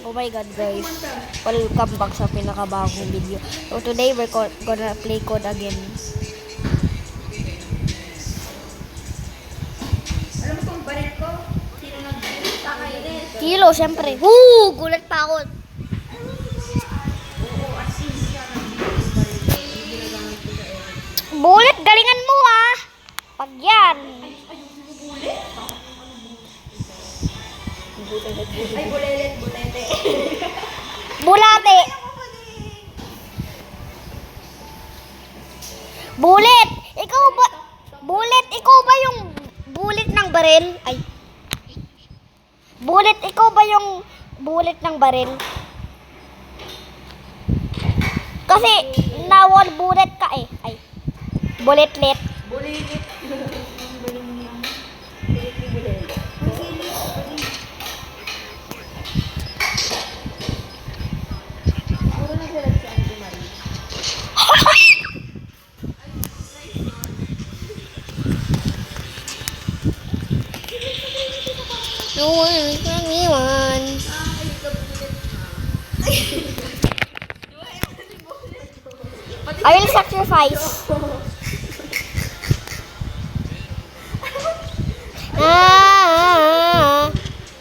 Oh my god guys, welcome back sa pinakabagong video. So today we're gonna play code again. Alam mo kung baril ko? Sino nag-takay? Kilo, syempre. Woo! Gulat pa ako. Oo, asin siya nag-baril. Ginagamit ko sa air. Bullet, galingan mo ah! Pag yan. Ay, bulete. Bulate. Bullet! Ikaw ba yung bullet ng baril? Ay. Bullet, ikaw ba yung bullet ng baril? Kasi nawal bullet ka eh. Ay. Bulletlet. Bulete. No one is anyone. I will sacrifice.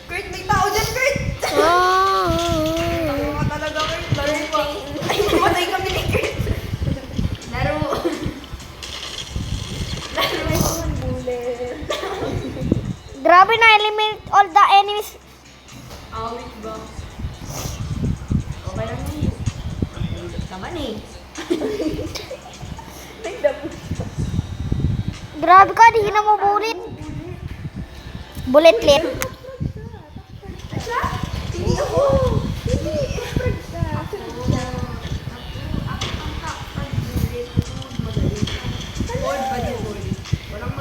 Kurt, may tao dyan, Kurt! Tao ka talaga, Kurt. Laro pa. Ay, namatay kami ni Kurt. Laro. Laro may mga bullet. Grabe na, eliminate all the enemies. Awit ba? Okay lang yun. Naman eh. Nagdapos ka. Grabe ka, di na mo bullet. Bulletlet. Hindi ako. Hindi. Expert ka. Hold ba din hold? Walang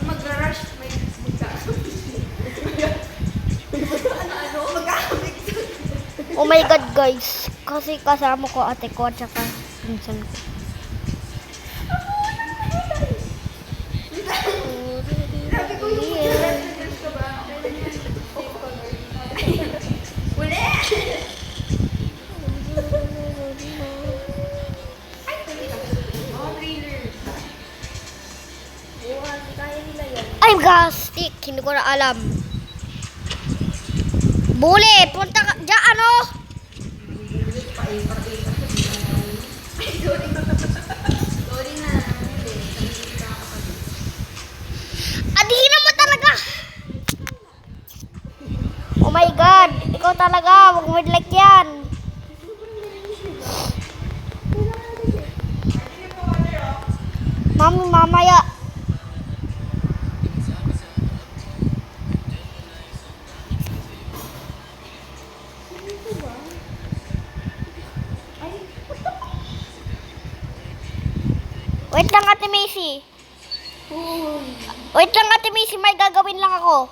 mag-rush. May ano, magkakamig. Oh my god guys. Kasi kasama ko ate ko at saka pinsan ko. Sabi ko yung mag-rush ka ba? Uli! Oh, trailer. Hindi kaya nila yan. Ay gastik, hindi ko na alam. Bullet, punta ka dyan ano? Ay, sorry. Sorry na. Adihin mo talaga. Oh my god, ikaw talaga, wag mo like yan. Mami, mamaya. Wait lang Ate Macy. Wait lang Ate Macy, may gagawin lang ako.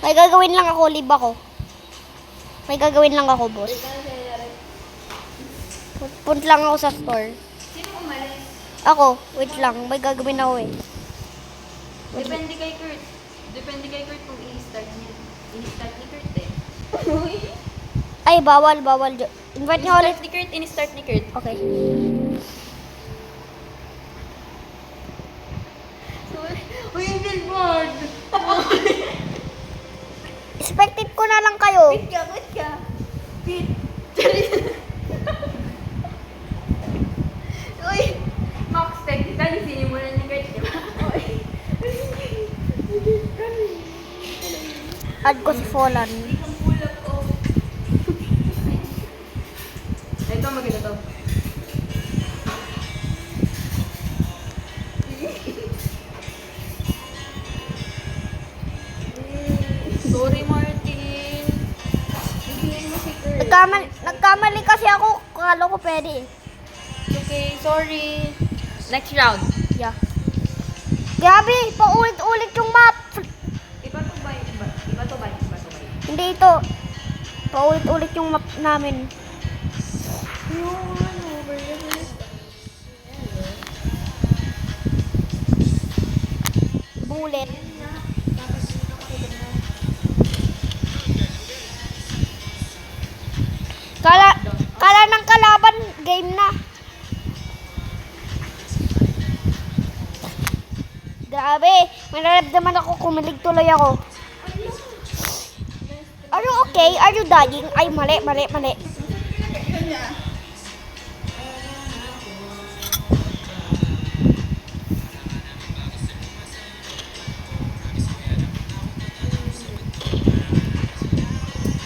May gagawin lang ako, live ako. May gagawin lang ako, boss. Punta lang ako sa store. Sino umalis? Ako, wait lang, may gagawin ako eh. Depende kay Kurt. Depende kay Kurt kung i-start niya. I-start ni Kurt eh. Ay, bawal. Invite niyo ulit. I-start ni Kurt, in-start ni Kurt. Okay. Uy, yung billboard! Expected ko na lang kayo. Quit ka. Quit. Uy, Max, technically, sinimulan ni Kurt, di ba? Uy. Add ko si Falan. Hindi kang pull up, oh. Ito, maganda to. Sorry, Martin. Bigyan mo si Kurt. Nagkamali kasi ako. Kala ko pwede eh. Okay, sorry. Next round. Yeah. Grabe, paulit-ulit yung map. Iba to ba? Hindi ito. Paulit-ulit yung map namin. Bullet. Grabe, may nararamdaman ako, kumilig tuloy ako. Are you okay? Are you dying? Ay, mali.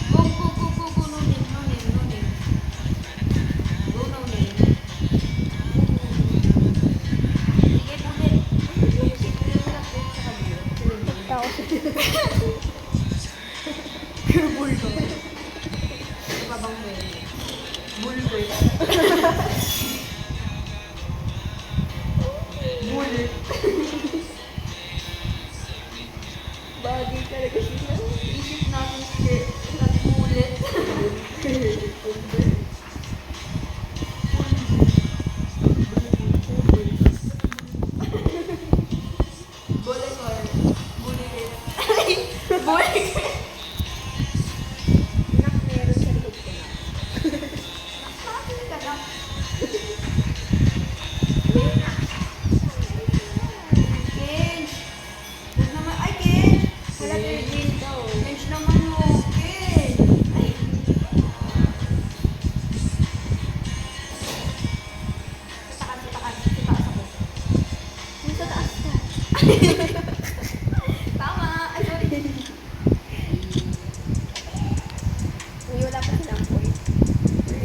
Go, no name. Go, no name. Sige, ulit. Bulldog. Babang Bulldog. Bullet. Bagay talaga sila. Isip namin skirt. Not bullet. Bullet or bullet. Bullet. Nak, meron sa likod ko na. Bakit ka na? Kenj! Huwag naman. Ay, Kenj! Wala third wheel daw. Kenj naman mo. Kenj! Ay. Sa taas ako. Yung sa taas ka. Tama! Ay, sorry. Uy, wala pa silang point.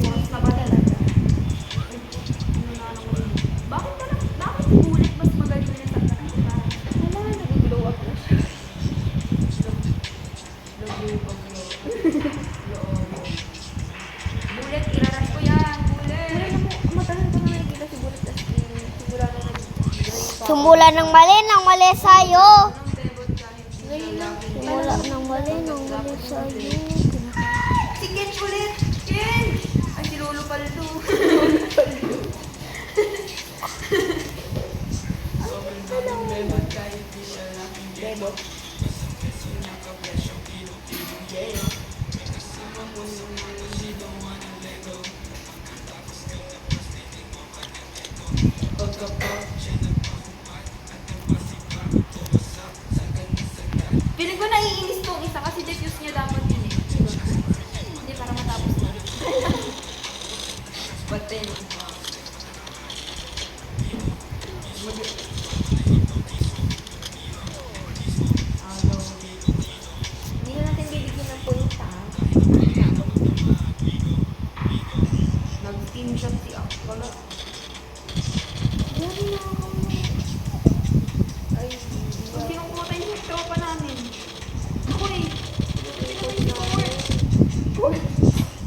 Mas na ba talaga? Ay, ano na lang ulit. Bakit si Bullet mas magaling na sa taas? Wala, nag-glow up na siya. Bullet, irarush ko yan. Wala Bullet! na mo, matagal ko na nakikita si Bullet as in, simula na Sumula ng mali sa'yo. Anong debot kahit Ngayon lang. Simula ng mali sa'yo. Si Kenj ulit! Kenj! Ay, si Lolo Paldo. Debot. Feeling ko naiinis tong isa kasi defuse niya dapat yun eh. Hindi, para matapos na. But then, Hindi na natin bibigyan ng point ha. nag-team shot si Akala. Grabe na ako. Ay, Kung sinong kumatay niya, tropa namin. Ako eh. Pinatay niyo Kurt.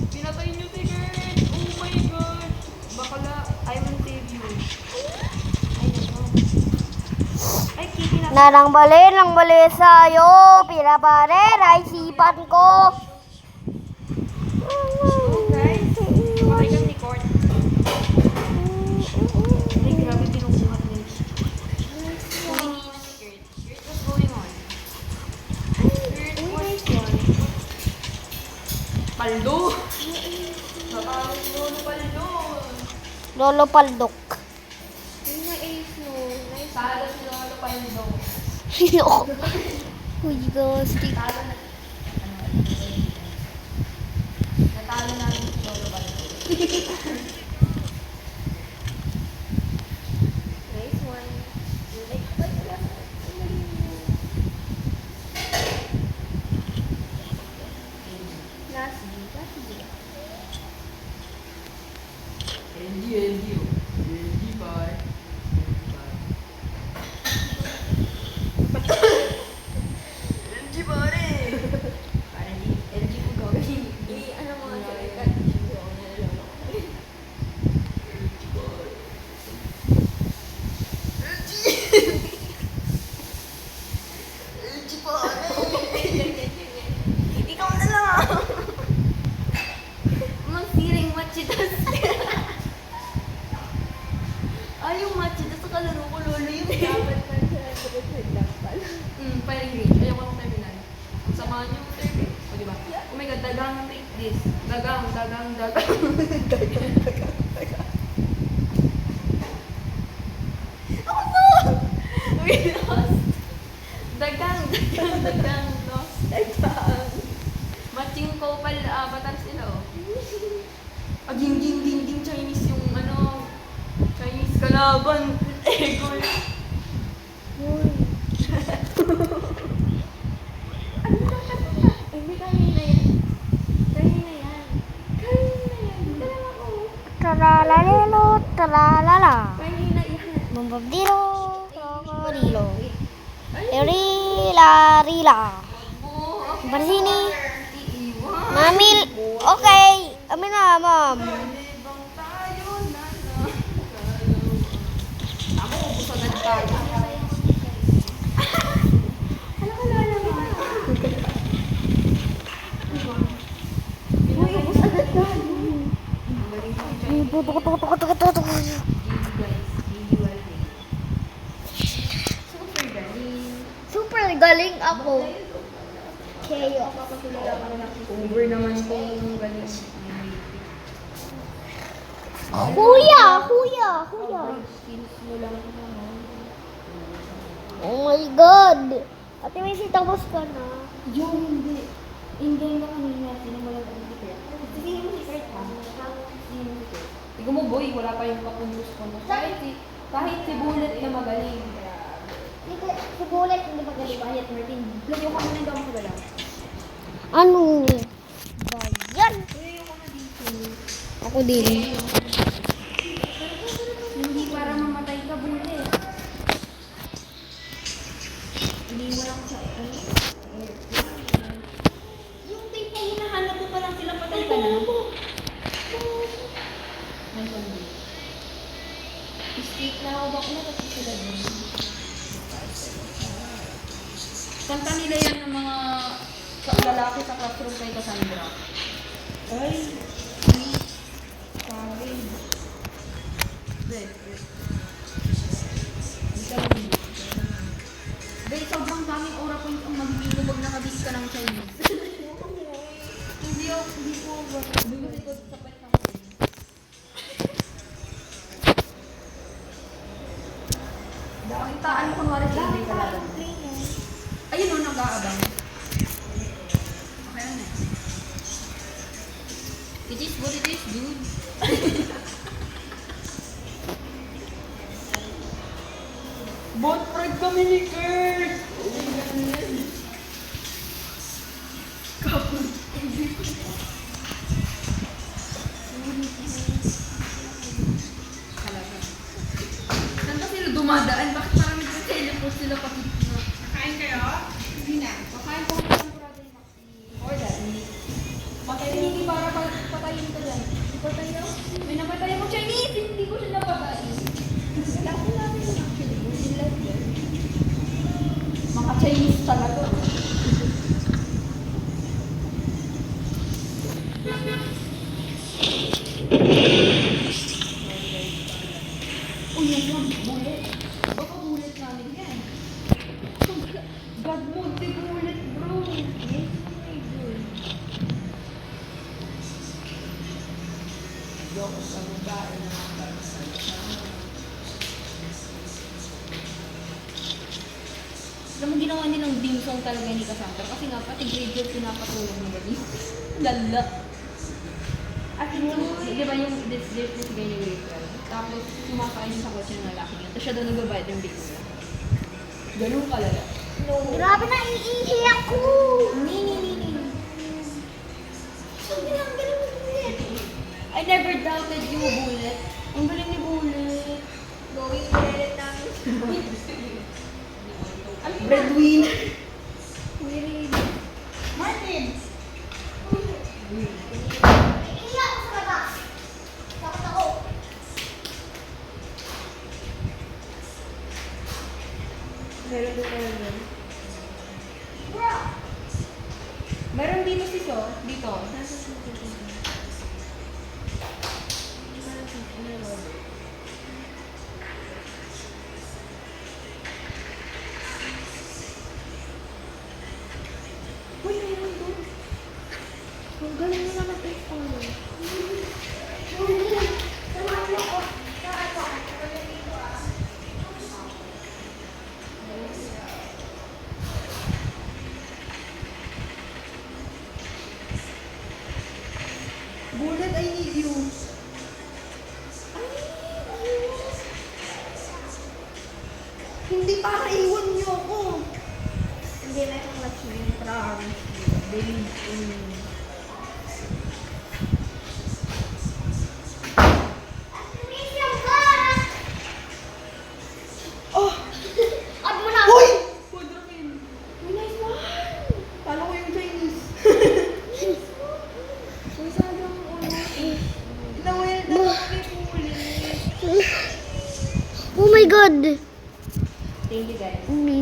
Pinatay niyo si Kurt. Oh my God. Bakala, I will save you. Ay, nako. Ay, Kitty na. Narang mali sa'yo. Pinabarera, isipan ko. Oh, guys. Kumakay kami ni Kurt. Ay, grabe pinukuhat niya. Humingi na si Kurt. Kurt, what's going on? Kurt, what's on? Paldo! Natawag si Lolo Paldo! Lolo Paldok. yung may ace no. Nice. Talo si Lolo Paldo. Sino? Uy, ghosty. Talo na. Natalo namin si Lolo Paldo. Nice one. Like, ay, wala. Ang galing mo. Last G. LG, bye. LG, pare! Pare, LG ko gawin. Ano mo nga sa ikat? Hindi ako nalalaman ako. LG, pare! Ikaw na lang! Magsiring machitas. Ay, yung machitas sa kalaro ko, lolo yun. Dapat na siya. Dapat lang pala. Firing range. Ayoko ng terminal. Samahan niyo yung terminal. O, diba? Oh my God, dagang take this. Dagang. Ako no! We lost. lang, lost. Matching couple avatar sila, oh. Ging, ging, ging, ging, Chinese yung ano, Chinese kalaban. Egon. Ano ka? Hindi kanina yan. Kanina yan. Kanina yan. Dalawa ko. Tralalelo, tralala. Kanina yan. Bumbabdilo, krokodilo. Rila, rila. Barsini. Iiwan. Mamil. Okay. Amin na, ma'am. Malibang tayo na. Ako, ubus agad tayo. Ano ka na naman? Uy, ubus agad tayo. Ang galing ko yung Chinese. Super galing. Super galing ako. Chaos. Over naman kung galing. Kuya, kuya, kuya. Skills mo lang naman. Oh my God. Ate, may tapos ka na. Yung hindi. In-game na kanina. Sino mo lang ang secret? Sige mo secret ha. Sino mo secret? Ikaw mo boy, wala pa yung papunus ko mo. Kahit si Bullet na magaling. Si Bullet, hindi magaling. Kahit Martin. Lagyan ko muna yung damo ko ba lang? Ano? Ba yan? Lagyan ko na dito. Ako din. Hindi para mamatay ka, Bullet. Hindi mo lang sa yung tape na hinahanap mo pa lang sila patay ka na. May zombie. Escape na ako bakla kasi sila din. Kanta nila yan ng mga lalaki sa classroom kay Cassandra. Ay! Sorry. Guys, sobrang daming aura points ang magiging lumag na kabis ka ng Chinese. Hindi ko ba? Bumili ko sa pet ng Dakitaan mo kunwari sa ibig talaga. Ayun o, nag-aabang. Okay na eh. It is what it is, dude. Bot pride kami ni Kurt! Kapag. Talaga. Saan ba sila dumadaan? Bakit parang nag-teleport sila kapit na? Kain kayo? Hindi na. Pakain ko ng temporada yung vaccine. Or that, hindi. Patay hindi para patayin ka lang. Hindi patayin ako. May napatay ako Chinese! Hindi ko siya napatayin. Wala ko namin yung actually. Sila yun. Mga Chinese talaga. Uy, yung bullet. Baka bullet namin yan. God mode, di bullet, bro. Yes, my God. Yoko sa babae na alam mo, ginawa nilang theme song talaga ni Cassandra kasi nga pati grade 12 pinapatulong nila ni Lala. At yung, di ba yung this guy ni grade 12? Tapos kumakain sa kotse ng lalaki niya. Tapos siya daw nagbabayad ng bill niya. Ganun kalala. Grabe na, iihi ako. Ni. Sabi lang, ganun mo Bullet. I never doubted you, Bullet. Ang galing ni Bullet. Going Bullet namin. Breadwinner. Martin! Iihi ako sa labas. Takot ako. Meron dito meron. Bro. Meron dito si So. Dito. Uy, meron doon. Ang galing nila mag-install. Believe in me. Oh! At mo na! Uy! Quadrupin. Uy, nice one! Talo ko yung Chinese. Uy, sagang ulo. Nawel na kami puli. Oh my God! Thank you guys. Mm.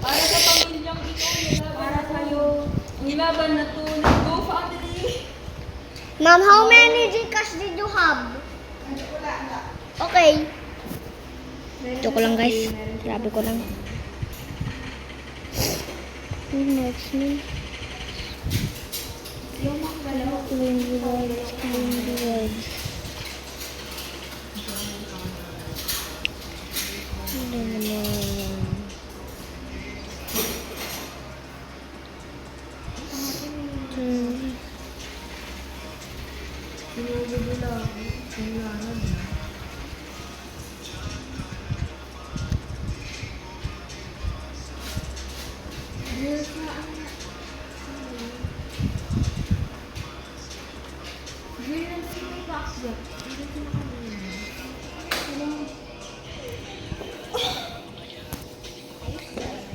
Para sa pamilyang ito, para kayo. Ang laban na to, let's go family! Ma'am, how many Gcash did you have? Okay. Joke lang guys. Grabe ko lang. Next me. Yung mga galaw. Clean the words. Clean the words. Ano naman? Sinugulo lang. Kailangan na.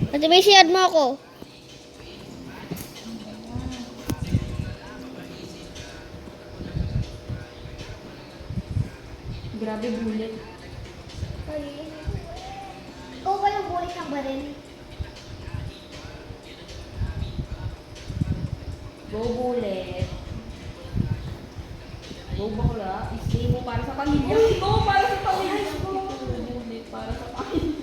Ate Macy, add mo ako. Grabe bullet. Ikaw ba yung bulit ng baril? Go bullet. Go bakla. Stay mo para sa pamilya. Go para sa pamilya. Go bullet para sa pamilya.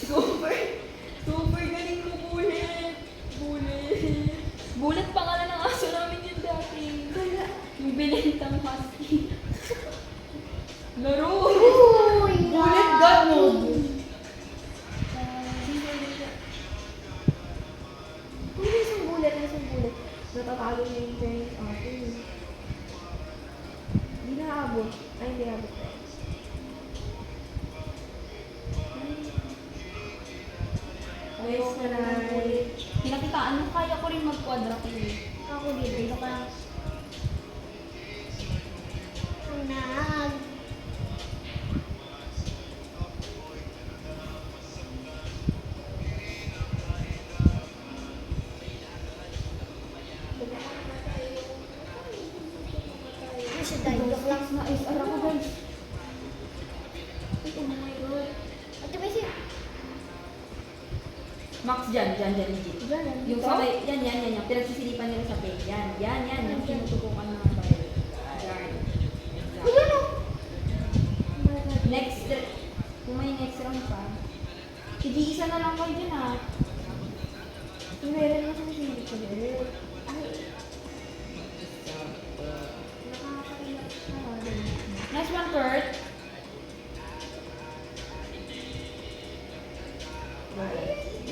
Super. Super galing mo bullet. Bullet. Bullet pangalan ng aso namin yun dati. Yung binentang husky. Laro. Uy! Bullet gun mo. Isang bullet. Natatalo niya yung parents ate. Hindi nakaabot. Ay, hindi abot. Ayos ka na. Pinakitaan mo, kaya ko rin mag-quadra ko eh. Ako dito ka. Nag. Kasi tayo lang. Na is ara ko guys. Oh my God. Ate Macy. Max dyan, legit. Yung sabay, yan. Pinagsisilipan nila sa page. Yan. Yung sinututukan ng bayo. Yan. Ayun o. Next, kung may next round pa, isa na lang kayo dyan ha. Meron na kami sinilip ko dyan. Next one, Kurt.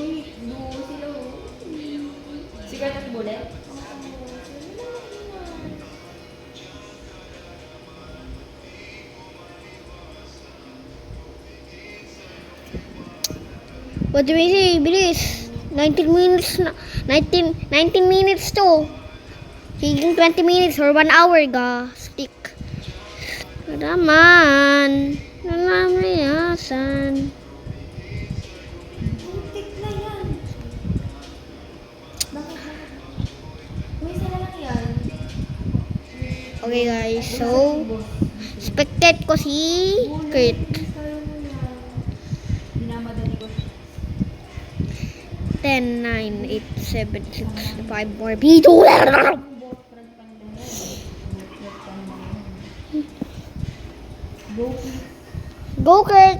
Uy, duo sila oh. Si Kurt at Bullet? What do we say? Bilis. 19 minutes na. 19 minutes to. Higing 20 minutes or 1 hour ga. Stick. Naman. Nanamayasan. Putik na yan. Bakit? Uy, sila lang yan. Okay guys, so expected ko si Kurt. Minamadali ko. 10, 9, 8, 7, 6, 5 more video. Go Kurt.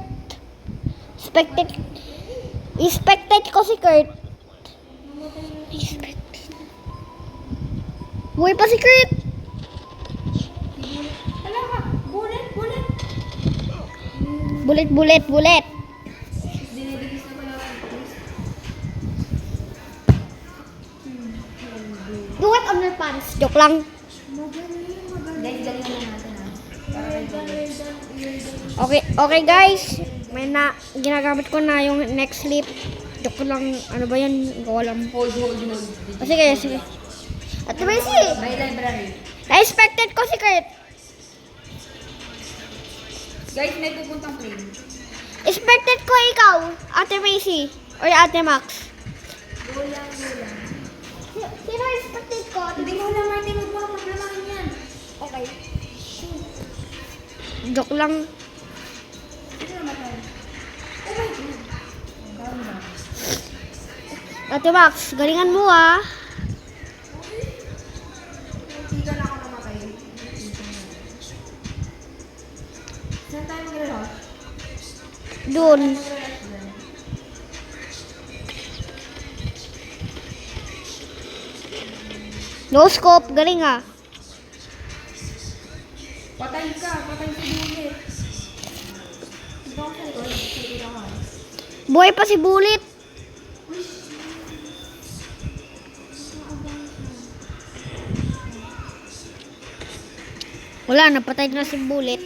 Expected ko si Kurt. Expected. Buhay pa si Kurt. Hala ka! Bullet! Bullet. Dinidikis na pala. Do it on your pants. Joke lang. Guys, galingan na natin ha. Para kay Bullet. Okay guys. May na ginagamit ko na yung next slip. Joke lang. Ano ba yan? Hindi ko alam. Hold. O sige, sige. Ate Macy, By library. na-expected ko si Kurt. Guys, may pupuntang plane. Expected ko ikaw, Ate Macy. Or Ate Max. Gulang. Sino expected ko? Hindi ko alam, Martin. Huwag mo ang problemahin yan. Okay. Joke lang. Sino naman tayo? Oh my God. Calm down. Ate Max, galingan mo ah. Hindi ka na ako namatay. Saan tayo mag-relax? Doon. Mag-relax din. No scope, galing ah. Patay ka. Patay si Bullet. Dito ako sa likod. Sige lang ako. Buhay pa si Bullet. Wala, napatay na si Bullet.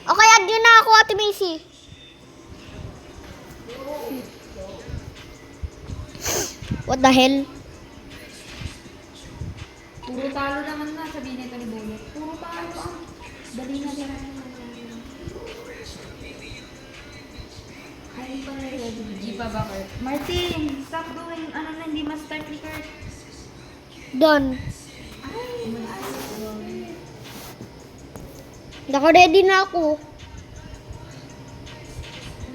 Okay, add yun na ako, Ate Macy. What the hell? Puro talo naman na, sabihin nito ni Bullet. Puro talo ang dali na din natin. Ay, pa na ready. G pa ba, Kurt? Martin, stop doing, ano na, hindi ma-start ni Kurt. Done. Ay, Naka-ready na ako.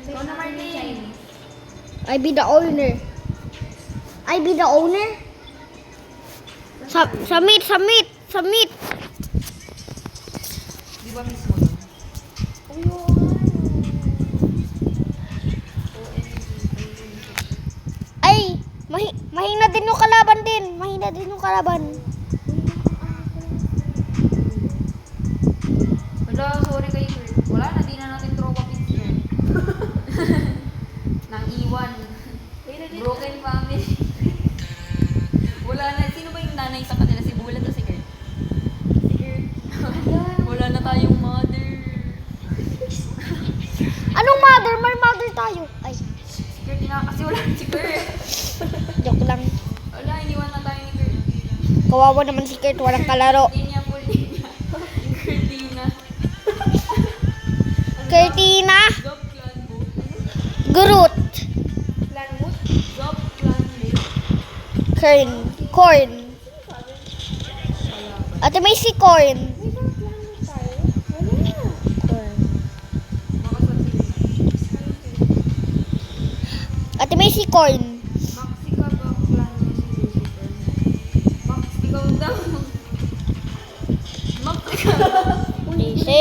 ikaw na, Martin. I be the owner. I be the owner? Submit. Di ba mismo yun? Ay, mahina din yung kalaban din. Mahina din yung kalaban. Wala, sorry kay Kurt. Wala na, di na natin tropa picture. Nang iwan. Broken family. Wala na. Sino ba yung nanay sa kanila? Si Bullet o si Kurt? Si Kurt. Wala na tayong mother. Anong mother? May mother tayo. Ay, Si Kurt nga kasi wala si Kurt. joke lang. Wala, iniwan na tayo ni Kurt. Kawawa naman si Kurt. Walang kalaro. Linya po, linya. Yung Kurtina. Kurtina. Job clan mo. Groot. Planwood? Job clan mo. Corn. Ate may si corn. May mga planwood tayo? Wala. Corn. Mga sabihin. Ate may si corn. Maxi ka ba clan mo si Lucifer? Max, ikaw daw. Max, ikaw. Kasi...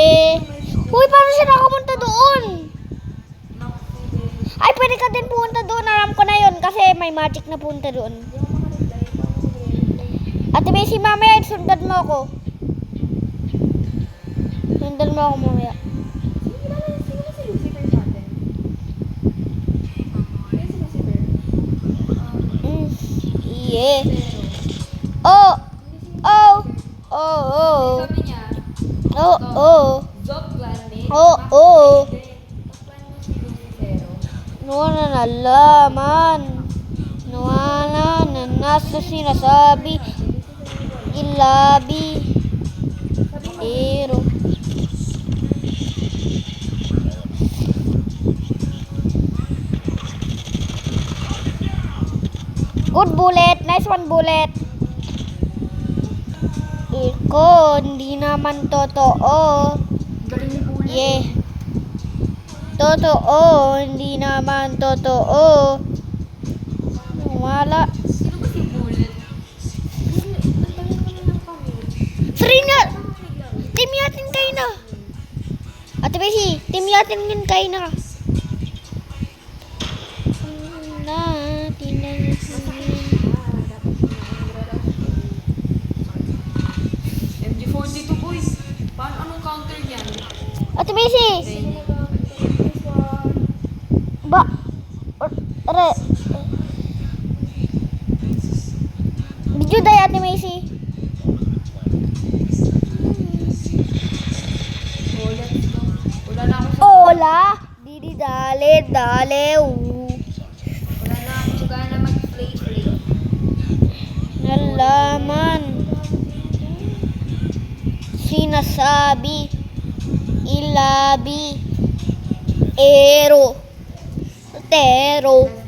Uy, paano siya nakapunta doon? Maxi din. Ay, pwede ka din pumunta doon. Alam ko na yun kasi may magic na punta doon. Hindi ako makareply. Paano ko mag-reply? Ate Macy, mamaya sundan mo ako. Sundan mo ako mamaya. Sino na si Lucifer sa atin? Sino si Lucifer? Yeah. Oh! Oh! Oh! Oh! Sabi niya, Oh! Oh! job clanmate. Oh! Oh! Plan mo si Lucifer. Nawala na laman. Nawala na nasa sinasabi. Ilabi. Pero. Good bullet. Nice one, bullet. Iko, hindi naman totoo. Galing ni Bullet. Yeah. Totoo, hindi naman totoo. Wala. Sino ba si Bullet? Ang tagal ko na lang kami. Free na. Saan ako naglaro? Team yatin kayo na. Ate Besi, team yatin din kayo na. Natin na yun. MG42 boys. Paano anong counter yan? Ate Besi, Then, This one. Tara. Did you die, Ate Macy? Oh, let's go. Wala na ako sa... Hola! Didi dale, dale, Wala na ako gana mag-play. Nalaman. Sinasabi. Ilabi. Ero. Tero.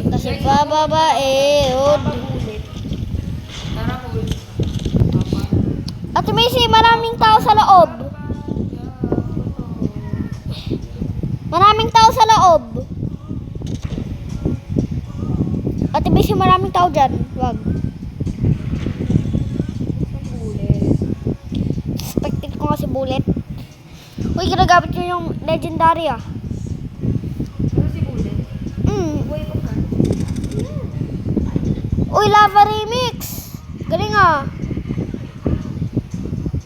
Kasi bababae. Papagulit. Tara ko. Ate Macy, maraming tao sa loob. Maraming tao sa loob. Ate Macy, maraming tao dyan. Wag. Expected ko nga si Bullet. Uy, ginagamit ko yung legendary ah. Ano si Bullet? Buhay pa ka. Uy, Lava Remix. Galing ah.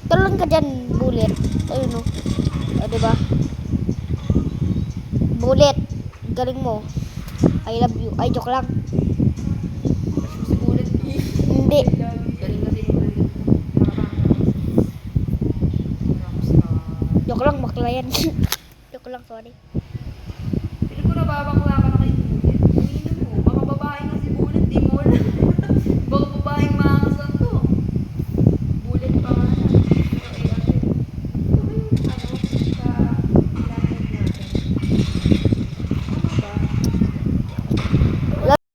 Talon ka dyan, Bullet. Ayun o. O, diba? Bullet. Galing mo. I love you. Ay, joke lang. Si Bullet. Hindi. Galing na si Bullet. Joke lang, bakla yan. Joke lang, sorry. Pili ko nababakla ka na kay